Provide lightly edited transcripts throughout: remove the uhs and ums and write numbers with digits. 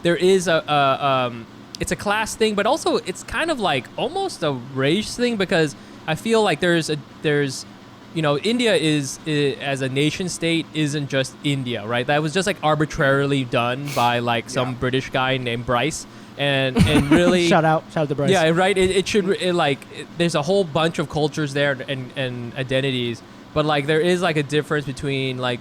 there is it's a class thing, but also it's kind of like almost a race thing, because I feel like there's India is as a nation state isn't just India, right? That was just like arbitrarily done by like some British guy named Bryce, and really shout out to Bryce. Yeah, right. There's a whole bunch of cultures there and identities, but like there is like a difference between like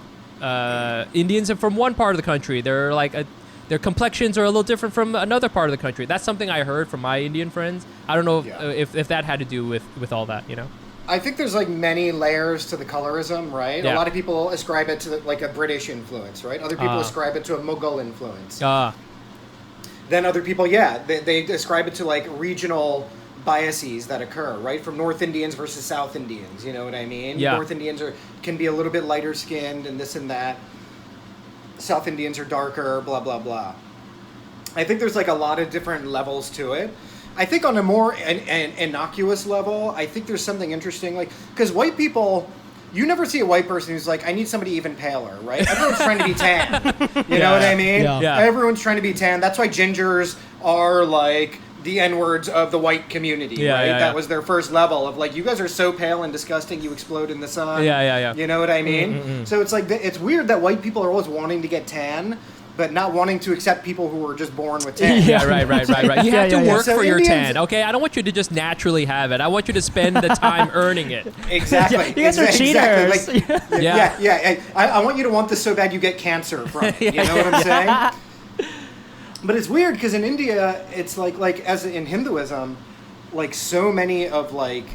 Indians from one part of the country. They're like their complexions are a little different from another part of the country. That's something I heard from my Indian friends. I don't know if that had to do with all that, you know? I think there's like many layers to the colorism, right? Yeah. A lot of people ascribe it to like a British influence, right? Other people ascribe it to a Mughal influence. Then other people, they ascribe it to like regional biases that occur, right? From North Indians versus South Indians, you know what I mean? Yeah. North Indians can be a little bit lighter skinned and this and that. South Indians are darker, blah, blah, blah. I think there's like a lot of different levels to it. I think on a more innocuous level, I think there's something interesting, like, because white people, you never see a white person who's like, I need somebody even paler, right? Everyone's trying to be tan. You know what I mean? Yeah. Everyone's trying to be tan. That's why gingers are like the N-words of the white community, right? That was their first level of like, you guys are so pale and disgusting, you explode in the sun. Yeah. You know what I mean? So it's like, it's weird that white people are always wanting to get tan, but not wanting to accept people who were just born with tan. Yeah, right. You have to work So for your Indians- tan, okay? I don't want you to just naturally have it. I want you to spend the time earning it. Exactly. You guys are cheaters. Exactly. Like, I want you to want this so bad you get cancer from it. You know what I'm saying? But it's weird because in India, it's like as in Hinduism, like so many of like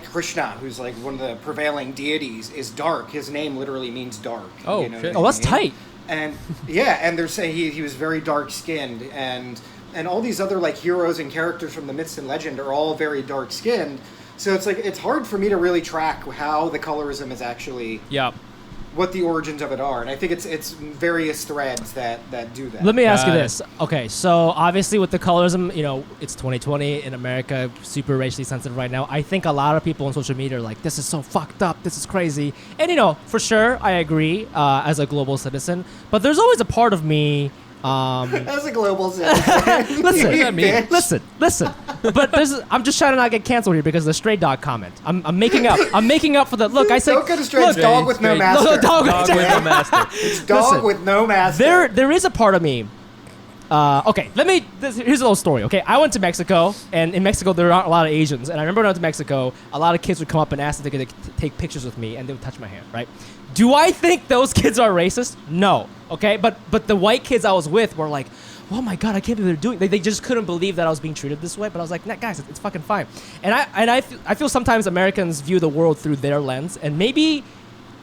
Krishna, who's like one of the prevailing deities, is dark. His name literally means dark. Oh, you know shit. what I that's mean? tight. And and they're saying he was very dark skinned, and all these other like heroes and characters from the myths and legend are all very dark skinned. So it's like it's hard for me to really track how the colorism is actually what the origins of it are, and I think it's various threads that do that. Let me ask you this. Okay, so obviously with the colorism, it's 2020 in America, super racially sensitive right now. I think a lot of people on social media are like, this is so fucked up, this is crazy. And for sure, I agree as a global citizen, but there's always a part of me as a global citizen. Listen. But I'm just trying to not get canceled here because of the stray dog comment. I'm making up for the look. I said don't get a stray dog with no master. Dog with no master. It's dog with no master. There is a part of me. Okay, here's a little story. Okay, I went to Mexico, and in Mexico there aren't a lot of Asians. And I remember when I went to Mexico, a lot of kids would come up and ask if they could take pictures with me, and they would touch my hand, right? Do I think those kids are racist? No. Okay, but the white kids I was with were like, oh my god, I can't believe they're doing. They just couldn't believe that I was being treated this way. But I was like, nah, guys, it's fucking fine. And I feel sometimes Americans view the world through their lens, and maybe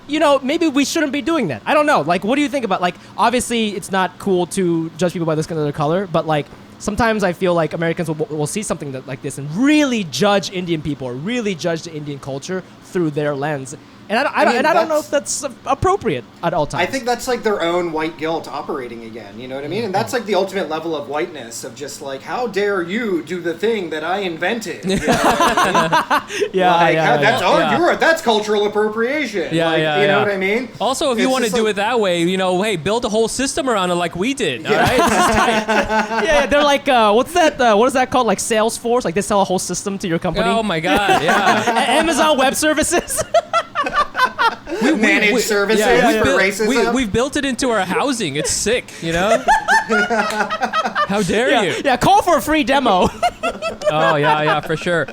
we shouldn't be doing that. I don't know. Like, what do you think about, like, obviously it's not cool to judge people by the skin of their color, but like sometimes I feel like Americans will see something like this and really judge Indian people or really judge the Indian culture through their lens. And I don't know if that's appropriate at all times. I think that's like their own white guilt operating again. You know what I mean? And that's like the ultimate level of whiteness of just like, how dare you do the thing that I invented? You know what I mean? That's cultural appropriation. You know what I mean? Also, if you want to do it that way, hey, build a whole system around it like we did. All right? This is tight. They're like, what's that? What is that called? Like Salesforce? Like they sell a whole system to your company? Oh my god! Yeah. Amazon Web Services. We manage services for racism. We've built it into our housing. It's sick, How dare you? Yeah, call for a free demo. Oh, yeah, for sure.